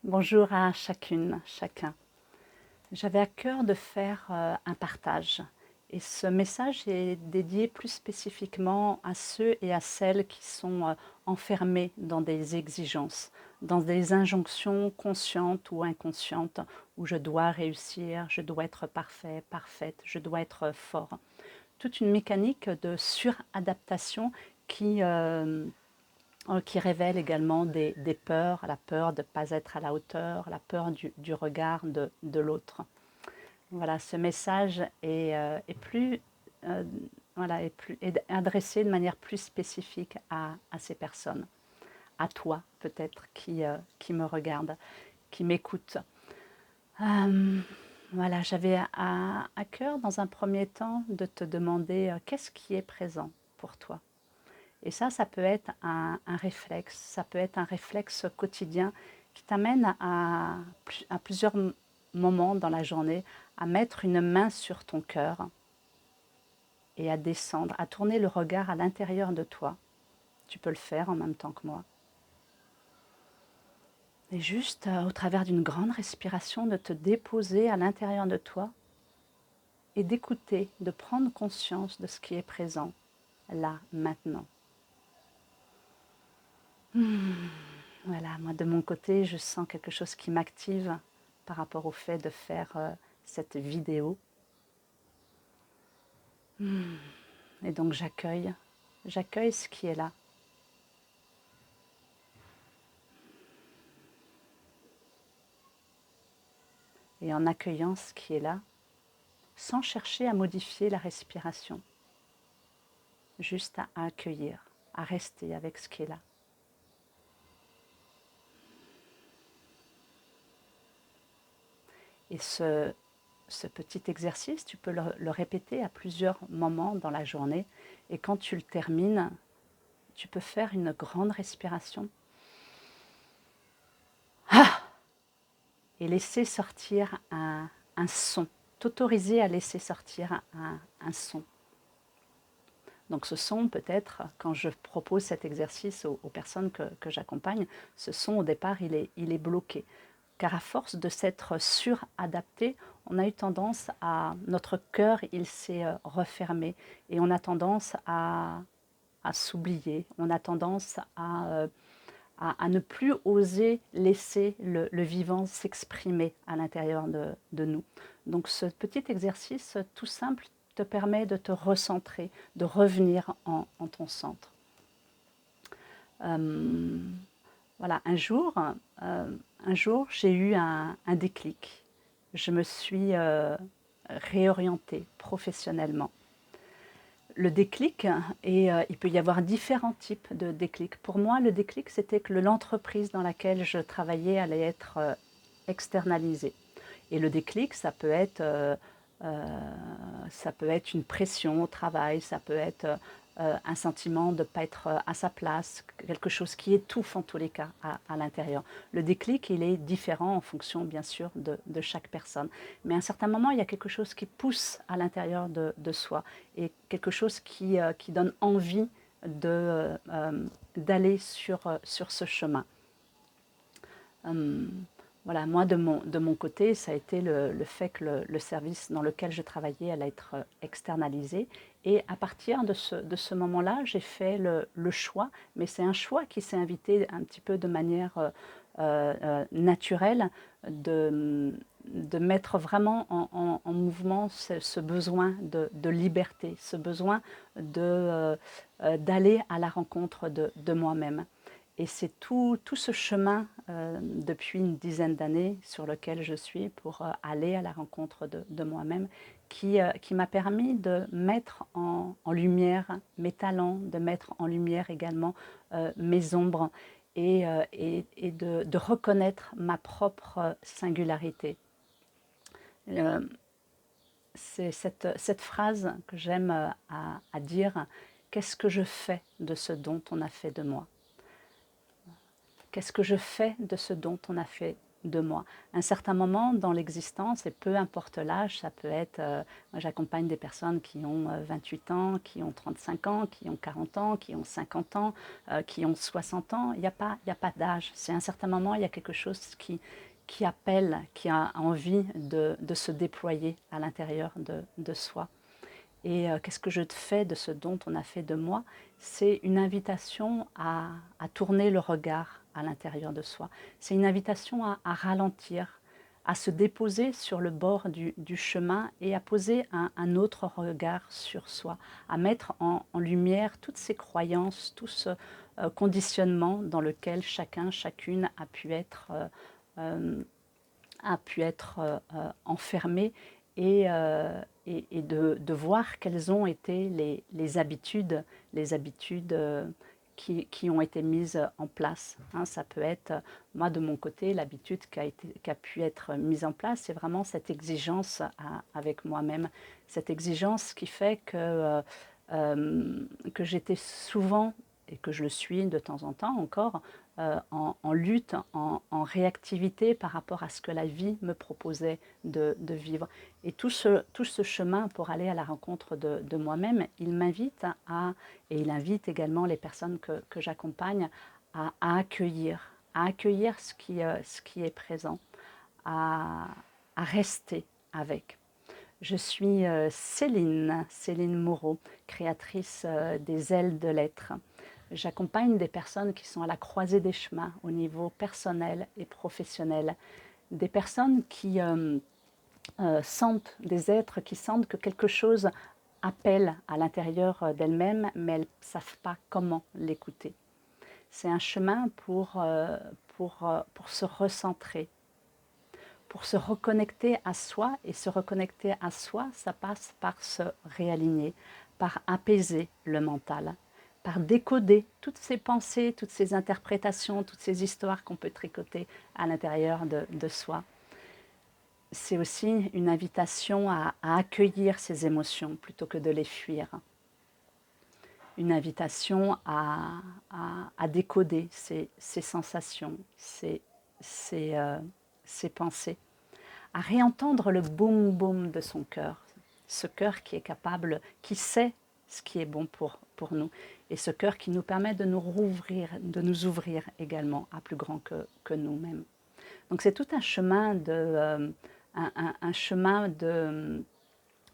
Bonjour à chacune, chacun. J'avais à cœur de faire un partage et ce message est dédié plus spécifiquement à ceux et à celles qui sont enfermés dans des exigences, dans des injonctions conscientes ou inconscientes où je dois réussir, je dois être parfait, parfaite, je dois être fort. Toute une mécanique de suradaptation qui révèle également des peurs, la peur de ne pas être à la hauteur, la peur du regard de l'autre. Voilà, ce message est plus, euh, voilà, est adressé de manière plus spécifique à ces personnes, à toi peut-être qui me regarde, qui m'écoute. Voilà, j'avais à cœur dans un premier temps de te demander qu'est-ce qui est présent pour toi. Et ça peut être un réflexe, ça peut être un réflexe quotidien qui t'amène à plusieurs moments dans la journée à mettre une main sur ton cœur et à descendre, à tourner le regard à l'intérieur de toi. Tu peux le faire en même temps que moi. Et juste au travers d'une grande respiration, de te déposer à l'intérieur de toi et d'écouter, de prendre conscience de ce qui est présent, là, maintenant. Voilà, moi de mon côté, je sens quelque chose qui m'active par rapport au fait de faire cette vidéo. Et donc j'accueille ce qui est là. Et en accueillant ce qui est là, sans chercher à modifier la respiration, juste à accueillir, à rester avec ce qui est là. Et ce petit exercice, tu peux le répéter à plusieurs moments dans la journée. Et quand tu le termines, tu peux faire une grande respiration. Et laisser sortir un son, t'autoriser à laisser sortir un son. Donc ce son, peut-être, quand je propose cet exercice aux personnes que j'accompagne, ce son au départ, il est bloqué. Car à force de s'être suradapté, on a eu tendance notre cœur, il s'est refermé et on a tendance à s'oublier, on a tendance à ne plus oser laisser le vivant s'exprimer à l'intérieur de nous. Donc ce petit exercice tout simple te permet de te recentrer, de revenir en ton centre. Voilà, un jour j'ai eu un déclic. Je me suis réorientée professionnellement. Le déclic, et il peut y avoir différents types de déclics. Pour moi, le déclic, c'était que l'entreprise dans laquelle je travaillais allait être externalisée. Et le déclic, ça peut être une pression au travail, ça peut être un sentiment de ne pas être à sa place, quelque chose qui étouffe en tous les cas à l'intérieur. Le déclic, il est différent en fonction bien sûr de chaque personne. Mais à un certain moment, il y a quelque chose qui pousse à l'intérieur de soi et quelque chose qui donne envie d'aller sur ce chemin. Voilà, moi de mon côté, ça a été le fait que le service dans lequel je travaillais allait être externalisé. Et à partir de ce moment-là, j'ai fait le choix, mais c'est un choix qui s'est invité un petit peu de manière naturelle, de mettre vraiment en mouvement ce besoin de liberté, ce besoin d'aller à la rencontre de moi-même. Et c'est tout ce chemin depuis une dizaine d'années sur lequel je suis pour aller à la rencontre de moi-même qui m'a permis de mettre en lumière mes talents, de mettre en lumière également mes ombres et de reconnaître ma propre singularité. C'est cette phrase que j'aime à dire, qu'est-ce que je fais de ce dont on a fait de moi ? Qu'est-ce que je fais de ce dont on a fait de moi. À un certain moment dans l'existence, et peu importe l'âge, ça peut être, moi j'accompagne des personnes qui ont 28 ans, qui ont 35 ans, qui ont 40 ans, qui ont 50 ans, qui ont 60 ans, il n'y a pas d'âge. C'est à un certain moment, il y a quelque chose qui appelle, qui a envie de se déployer à l'intérieur de soi. Et qu'est-ce que je fais de ce dont on a fait de moi? C'est une invitation à tourner le regard à l'intérieur de soi. C'est une invitation à ralentir, à se déposer sur le bord du chemin et à poser un autre regard sur soi, à mettre en lumière toutes ces croyances, tout ce conditionnement dans lequel chacun, chacune euh, a pu être enfermé et, et de voir quelles ont été les habitudes qui ont été mises en place. Hein, ça peut être, moi de mon côté, l'habitude qui a pu être mise en place, c'est vraiment cette exigence avec moi-même, cette exigence qui fait que j'étais souvent, et que je le suis de temps en temps encore, en lutte, en réactivité par rapport à ce que la vie me proposait de vivre. Et tout ce chemin pour aller à la rencontre de moi-même, il m'invite et il invite également les personnes que j'accompagne à accueillir ce qui est présent, à rester avec. Je suis Céline Moreau, créatrice des ailes de l'être. J'accompagne des personnes qui sont à la croisée des chemins au niveau personnel et professionnel. Des personnes qui sentent, des êtres qui sentent que quelque chose appelle à l'intérieur d'elles-mêmes, mais elles ne savent pas comment l'écouter. C'est un chemin pour se recentrer, pour se reconnecter à soi. Et se reconnecter à soi, ça passe par se réaligner, par apaiser le mental, par décoder toutes ces pensées, toutes ces interprétations, toutes ces histoires qu'on peut tricoter à l'intérieur de soi. C'est aussi une invitation à accueillir ces émotions plutôt que de les fuir. Une invitation à décoder ces sensations, ces pensées, à réentendre le boum boum de son cœur, ce cœur qui est capable, qui sait ce qui est bon pour nous, et ce cœur qui nous permet de nous rouvrir, de nous ouvrir également à plus grand que nous-mêmes. Donc c'est tout un chemin un chemin de,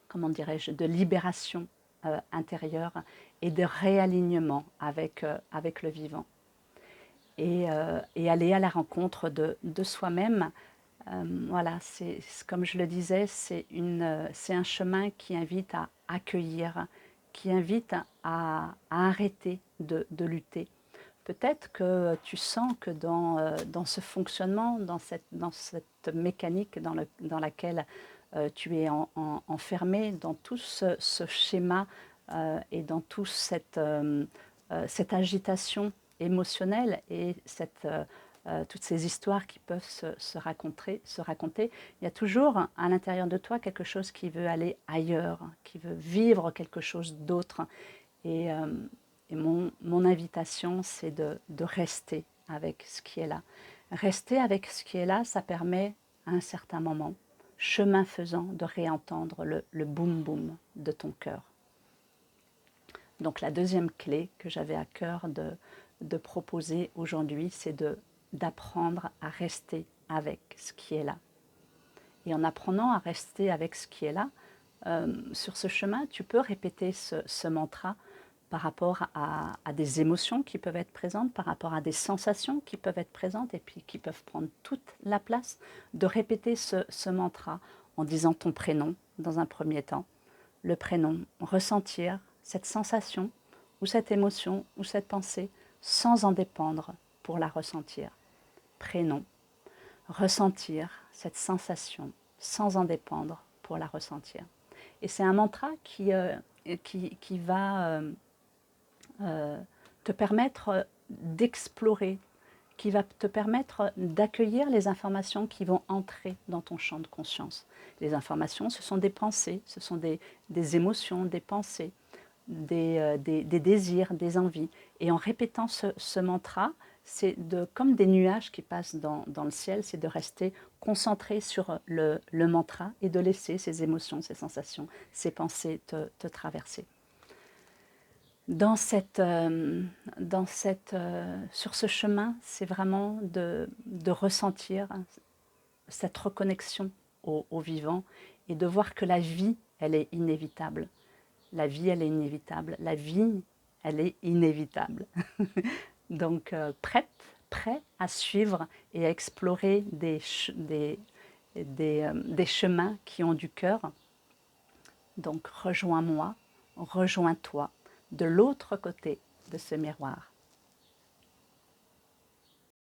comment dirais-je, de libération intérieure et de réalignement avec le vivant. Et aller à la rencontre de soi-même. Voilà, comme je le disais, c'est un chemin qui invite à accueillir, qui invite à arrêter de lutter. Peut-être que tu sens que dans ce fonctionnement, dans cette mécanique dans laquelle tu es enfermé, dans tout ce schéma et dans toute cette agitation émotionnelle et toutes ces histoires qui peuvent se raconter, il y a toujours à l'intérieur de toi quelque chose qui veut aller ailleurs, qui veut vivre quelque chose d'autre. Et mon invitation, c'est de rester avec ce qui est là. Rester avec ce qui est là, ça permet à un certain moment, chemin faisant, de réentendre le boum boum de ton cœur. Donc la deuxième clé que j'avais à cœur de proposer aujourd'hui, c'est d'apprendre à rester avec ce qui est là. Et en apprenant à rester avec ce qui est là, sur ce chemin, tu peux répéter ce mantra par rapport à des émotions qui peuvent être présentes, par rapport à des sensations qui peuvent être présentes et puis qui peuvent prendre toute la place, de répéter ce mantra en disant ton prénom dans un premier temps. Le prénom, ressentir cette sensation ou cette émotion ou cette pensée sans en dépendre pour la ressentir. Prénom, ressentir cette sensation sans en dépendre pour la ressentir. Et c'est un mantra qui va te permettre d'explorer, qui va te permettre d'accueillir les informations qui vont entrer dans ton champ de conscience. Les informations, ce sont des pensées, ce sont des émotions, des pensées, des désirs, des envies. Et en répétant ce mantra, c'est comme des nuages qui passent dans le ciel, c'est de rester concentré sur le mantra et de laisser ces émotions, ces sensations, ces pensées te traverser. Sur ce chemin, c'est vraiment de ressentir cette reconnexion au vivant et de voir que la vie, elle est inévitable. La vie, elle est inévitable. La vie, elle est inévitable. Donc, prêt à suivre et à explorer des chemins qui ont du cœur. Donc, rejoins-moi, rejoins-toi de l'autre côté de ce miroir.